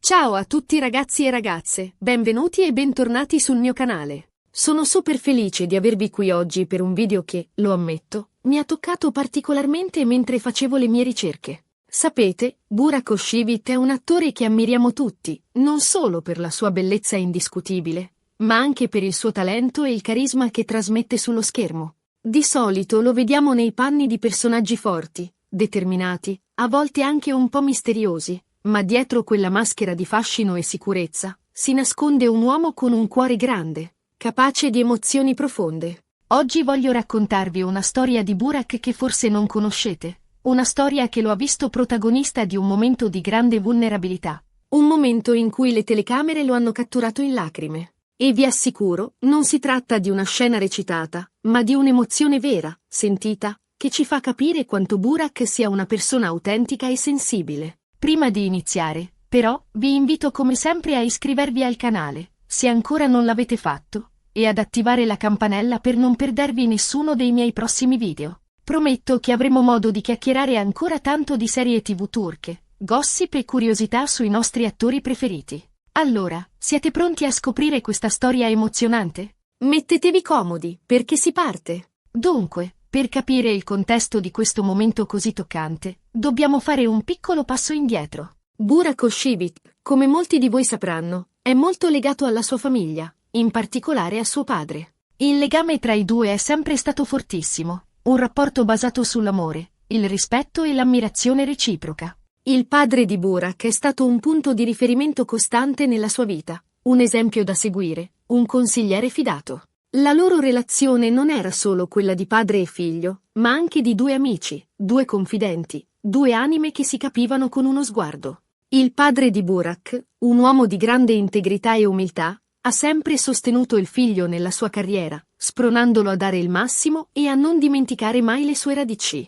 Ciao a tutti ragazzi e ragazze, benvenuti e bentornati sul mio canale. Sono super felice di avervi qui oggi per un video che, lo ammetto, mi ha toccato particolarmente mentre facevo le mie ricerche. Sapete, Burak Özçivit è un attore che ammiriamo tutti, non solo per la sua bellezza indiscutibile, ma anche per il suo talento e il carisma che trasmette sullo schermo. Di solito lo vediamo nei panni di personaggi forti, determinati, a volte anche un po' misteriosi, ma dietro quella maschera di fascino e sicurezza si nasconde un uomo con un cuore grande, capace di emozioni profonde. Oggi voglio raccontarvi una storia di Burak che forse non conoscete, una storia che lo ha visto protagonista di un momento di grande vulnerabilità, un momento in cui le telecamere lo hanno catturato in lacrime. E vi assicuro, non si tratta di una scena recitata, ma di un'emozione vera, sentita, che ci fa capire quanto Burak sia una persona autentica e sensibile. Prima di iniziare, però, vi invito come sempre a iscrivervi al canale, se ancora non l'avete fatto, e ad attivare la campanella per non perdervi nessuno dei miei prossimi video. Prometto che avremo modo di chiacchierare ancora tanto di serie TV turche, gossip e curiosità sui nostri attori preferiti. Allora, siete pronti a scoprire questa storia emozionante? Mettetevi comodi, perché si parte. Dunque, per capire il contesto di questo momento così toccante, dobbiamo fare un piccolo passo indietro. Burak Özçivit, come molti di voi sapranno, è molto legato alla sua famiglia, in particolare a suo padre. Il legame tra i due è sempre stato fortissimo, un rapporto basato sull'amore, il rispetto e l'ammirazione reciproca. Il padre di Burak è stato un punto di riferimento costante nella sua vita, un esempio da seguire, un consigliere fidato. La loro relazione non era solo quella di padre e figlio, ma anche di due amici, due confidenti, due anime che si capivano con uno sguardo. Il padre di Burak, un uomo di grande integrità e umiltà, ha sempre sostenuto il figlio nella sua carriera, spronandolo a dare il massimo e a non dimenticare mai le sue radici.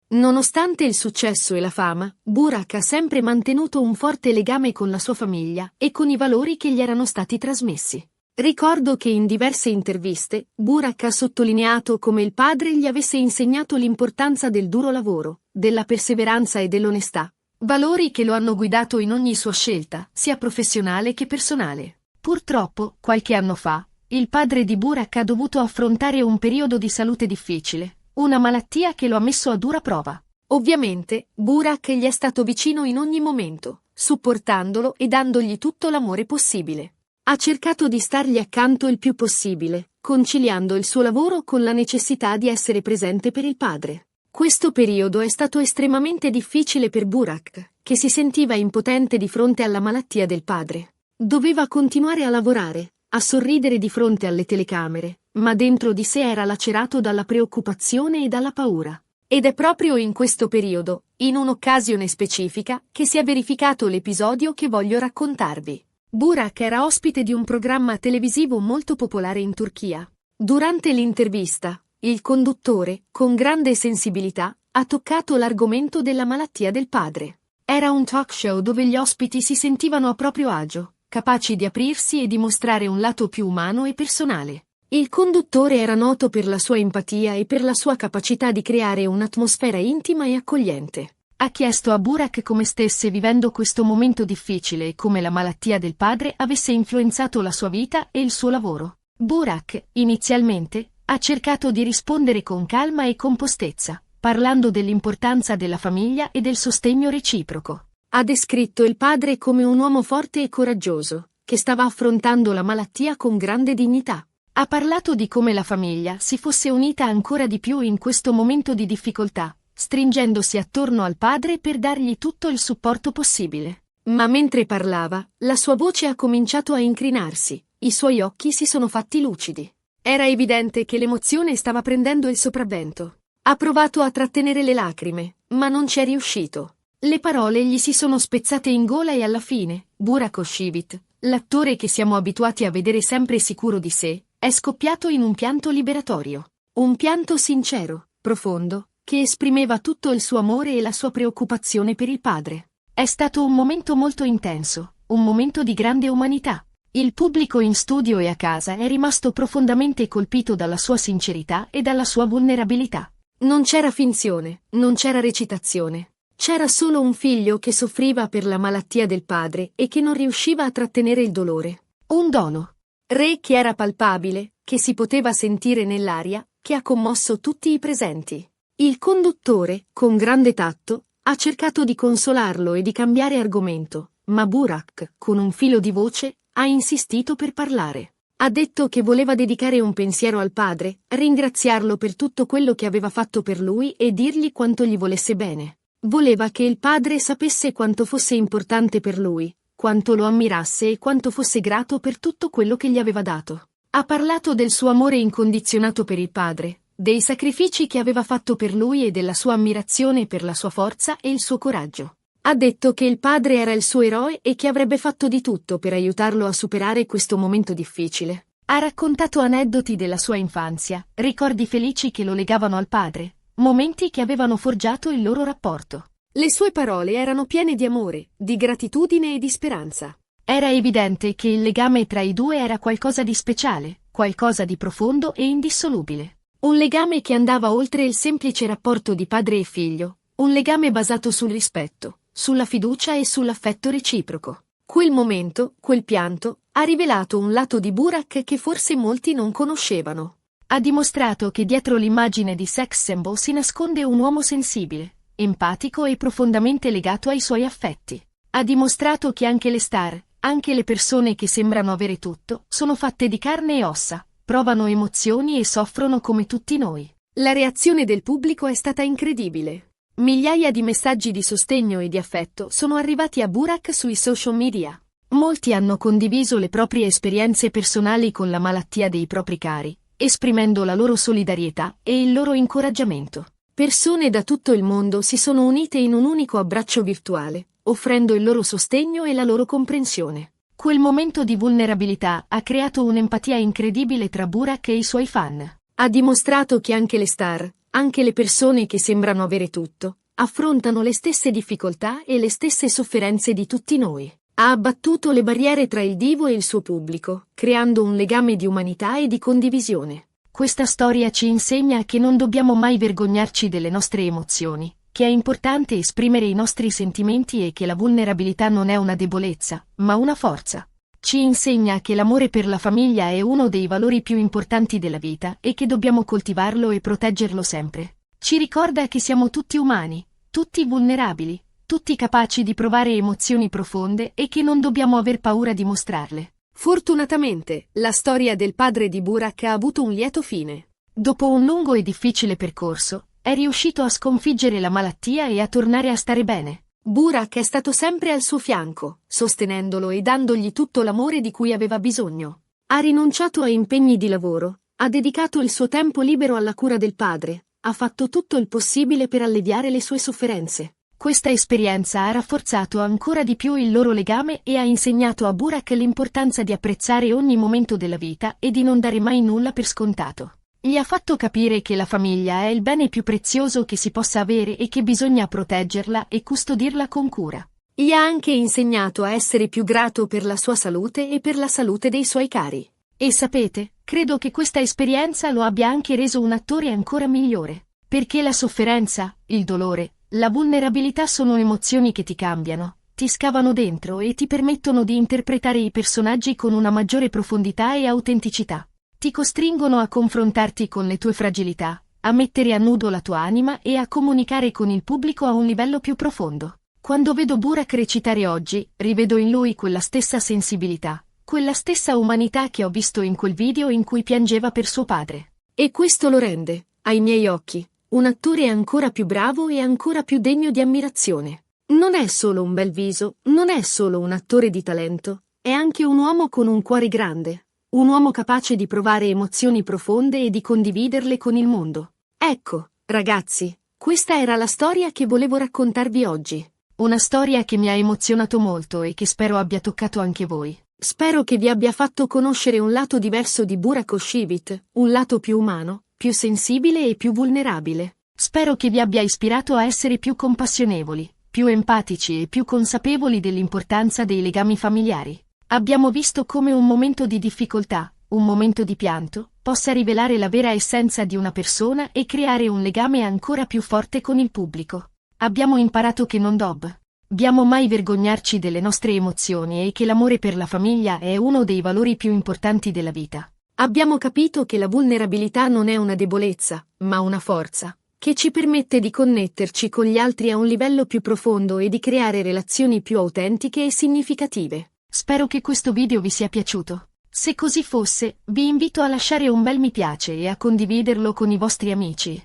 Nonostante il successo e la fama, Burak ha sempre mantenuto un forte legame con la sua famiglia e con i valori che gli erano stati trasmessi. Ricordo che in diverse interviste, Burak ha sottolineato come il padre gli avesse insegnato l'importanza del duro lavoro, della perseveranza e dell'onestà, valori che lo hanno guidato in ogni sua scelta, sia professionale che personale. Purtroppo, qualche anno fa, il padre di Burak ha dovuto affrontare un periodo di salute difficile, una malattia che lo ha messo a dura prova. Ovviamente, Burak gli è stato vicino in ogni momento, supportandolo e dandogli tutto l'amore possibile. Ha cercato di stargli accanto il più possibile, conciliando il suo lavoro con la necessità di essere presente per il padre. Questo periodo è stato estremamente difficile per Burak, che si sentiva impotente di fronte alla malattia del padre. Doveva continuare a lavorare, a sorridere di fronte alle telecamere, ma dentro di sé era lacerato dalla preoccupazione e dalla paura. Ed è proprio in questo periodo, in un'occasione specifica, che si è verificato l'episodio che voglio raccontarvi. Burak era ospite di un programma televisivo molto popolare in Turchia. Durante l'intervista, il conduttore, con grande sensibilità, ha toccato l'argomento della malattia del padre. Era un talk show dove gli ospiti si sentivano a proprio agio, capaci di aprirsi e di mostrare un lato più umano e personale. Il conduttore era noto per la sua empatia e per la sua capacità di creare un'atmosfera intima e accogliente. Ha chiesto a Burak come stesse vivendo questo momento difficile e come la malattia del padre avesse influenzato la sua vita e il suo lavoro. Burak, inizialmente, ha cercato di rispondere con calma e compostezza, parlando dell'importanza della famiglia e del sostegno reciproco. Ha descritto il padre come un uomo forte e coraggioso, che stava affrontando la malattia con grande dignità. Ha parlato di come la famiglia si fosse unita ancora di più in questo momento di difficoltà, stringendosi attorno al padre per dargli tutto il supporto possibile. Ma mentre parlava, la sua voce ha cominciato a incrinarsi, i suoi occhi si sono fatti lucidi. Era evidente che l'emozione stava prendendo il sopravvento. Ha provato a trattenere le lacrime, ma non ci è riuscito. Le parole gli si sono spezzate in gola e alla fine, Burak Özçivit, l'attore che siamo abituati a vedere sempre sicuro di sé, è scoppiato in un pianto liberatorio. Un pianto sincero, profondo, che esprimeva tutto il suo amore e la sua preoccupazione per il padre. È stato un momento molto intenso, un momento di grande umanità. Il pubblico in studio e a casa è rimasto profondamente colpito dalla sua sincerità e dalla sua vulnerabilità. Non c'era finzione, non c'era recitazione. C'era solo un figlio che soffriva per la malattia del padre e che non riusciva a trattenere il dolore. Un dono. Re che era palpabile, che si poteva sentire nell'aria, che ha commosso tutti i presenti. Il conduttore, con grande tatto, ha cercato di consolarlo e di cambiare argomento, ma Burak, con un filo di voce, ha insistito per parlare. Ha detto che voleva dedicare un pensiero al padre, ringraziarlo per tutto quello che aveva fatto per lui e dirgli quanto gli volesse bene. Voleva che il padre sapesse quanto fosse importante per lui, quanto lo ammirasse e quanto fosse grato per tutto quello che gli aveva dato. Ha parlato del suo amore incondizionato per il padre, dei sacrifici che aveva fatto per lui e della sua ammirazione per la sua forza e il suo coraggio. Ha detto che il padre era il suo eroe e che avrebbe fatto di tutto per aiutarlo a superare questo momento difficile. Ha raccontato aneddoti della sua infanzia, ricordi felici che lo legavano al padre, momenti che avevano forgiato il loro rapporto. Le sue parole erano piene di amore, di gratitudine e di speranza. Era evidente che il legame tra i due era qualcosa di speciale, qualcosa di profondo e indissolubile. Un legame che andava oltre il semplice rapporto di padre e figlio, un legame basato sul rispetto, sulla fiducia e sull'affetto reciproco. Quel momento, quel pianto, ha rivelato un lato di Burak che forse molti non conoscevano. Ha dimostrato che dietro l'immagine di sex symbol si nasconde un uomo sensibile, empatico e profondamente legato ai suoi affetti. Ha dimostrato che anche le star, anche le persone che sembrano avere tutto, sono fatte di carne e ossa, provano emozioni e soffrono come tutti noi. La reazione del pubblico è stata incredibile. Migliaia di messaggi di sostegno e di affetto sono arrivati a Burak sui social media. Molti hanno condiviso le proprie esperienze personali con la malattia dei propri cari, esprimendo la loro solidarietà e il loro incoraggiamento. Persone da tutto il mondo si sono unite in un unico abbraccio virtuale, offrendo il loro sostegno e la loro comprensione. Quel momento di vulnerabilità ha creato un'empatia incredibile tra Burak e i suoi fan. Ha dimostrato che anche le star, anche le persone che sembrano avere tutto, affrontano le stesse difficoltà e le stesse sofferenze di tutti noi. Ha abbattuto le barriere tra il divo e il suo pubblico, creando un legame di umanità e di condivisione. Questa storia ci insegna che non dobbiamo mai vergognarci delle nostre emozioni, che è importante esprimere i nostri sentimenti e che la vulnerabilità non è una debolezza, ma una forza. Ci insegna che l'amore per la famiglia è uno dei valori più importanti della vita e che dobbiamo coltivarlo e proteggerlo sempre. Ci ricorda che siamo tutti umani, tutti vulnerabili, tutti capaci di provare emozioni profonde e che non dobbiamo aver paura di mostrarle. Fortunatamente, la storia del padre di Burak ha avuto un lieto fine. Dopo un lungo e difficile percorso, è riuscito a sconfiggere la malattia e a tornare a stare bene. Burak è stato sempre al suo fianco, sostenendolo e dandogli tutto l'amore di cui aveva bisogno. Ha rinunciato a impegni di lavoro, ha dedicato il suo tempo libero alla cura del padre, ha fatto tutto il possibile per alleviare le sue sofferenze. Questa esperienza ha rafforzato ancora di più il loro legame e ha insegnato a Burak l'importanza di apprezzare ogni momento della vita e di non dare mai nulla per scontato. Gli ha fatto capire che la famiglia è il bene più prezioso che si possa avere e che bisogna proteggerla e custodirla con cura. Gli ha anche insegnato a essere più grato per la sua salute e per la salute dei suoi cari. E sapete, credo che questa esperienza lo abbia anche reso un attore ancora migliore. Perché la sofferenza, il dolore, la vulnerabilità sono emozioni che ti cambiano, ti scavano dentro e ti permettono di interpretare i personaggi con una maggiore profondità e autenticità. Ti costringono a confrontarti con le tue fragilità, a mettere a nudo la tua anima e a comunicare con il pubblico a un livello più profondo. Quando vedo Burak recitare oggi, rivedo in lui quella stessa sensibilità, quella stessa umanità che ho visto in quel video in cui piangeva per suo padre. E questo lo rende, ai miei occhi, un attore ancora più bravo e ancora più degno di ammirazione. Non è solo un bel viso, non è solo un attore di talento, è anche un uomo con un cuore grande. Un uomo capace di provare emozioni profonde e di condividerle con il mondo. Ecco, ragazzi, questa era la storia che volevo raccontarvi oggi. Una storia che mi ha emozionato molto e che spero abbia toccato anche voi. Spero che vi abbia fatto conoscere un lato diverso di Burak Özçivit, un lato più umano, più sensibile e più vulnerabile. Spero che vi abbia ispirato a essere più compassionevoli, più empatici e più consapevoli dell'importanza dei legami familiari. Abbiamo visto come un momento di difficoltà, un momento di pianto, possa rivelare la vera essenza di una persona e creare un legame ancora più forte con il pubblico. Abbiamo imparato che non dobbiamo mai vergognarci delle nostre emozioni e che l'amore per la famiglia è uno dei valori più importanti della vita. Abbiamo capito che la vulnerabilità non è una debolezza, ma una forza, che ci permette di connetterci con gli altri a un livello più profondo e di creare relazioni più autentiche e significative. Spero che questo video vi sia piaciuto. Se così fosse, vi invito a lasciare un bel mi piace e a condividerlo con i vostri amici.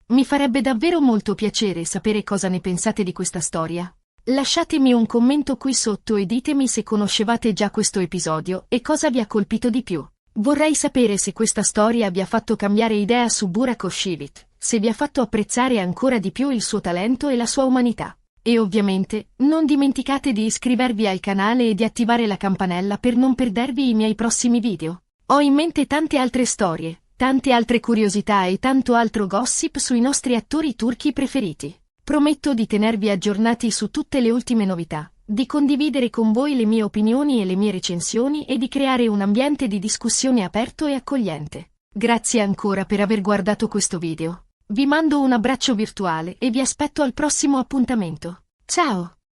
Mi farebbe davvero molto piacere sapere cosa ne pensate di questa storia. Lasciatemi un commento qui sotto e ditemi se conoscevate già questo episodio e cosa vi ha colpito di più. Vorrei sapere se questa storia vi ha fatto cambiare idea su Burak Özçivit, se vi ha fatto apprezzare ancora di più il suo talento e la sua umanità. E ovviamente, non dimenticate di iscrivervi al canale e di attivare la campanella per non perdervi i miei prossimi video. Ho in mente tante altre storie, tante altre curiosità e tanto altro gossip sui nostri attori turchi preferiti. Prometto di tenervi aggiornati su tutte le ultime novità, di condividere con voi le mie opinioni e le mie recensioni e di creare un ambiente di discussione aperto e accogliente. Grazie ancora per aver guardato questo video. Vi mando un abbraccio virtuale e vi aspetto al prossimo appuntamento. Ciao!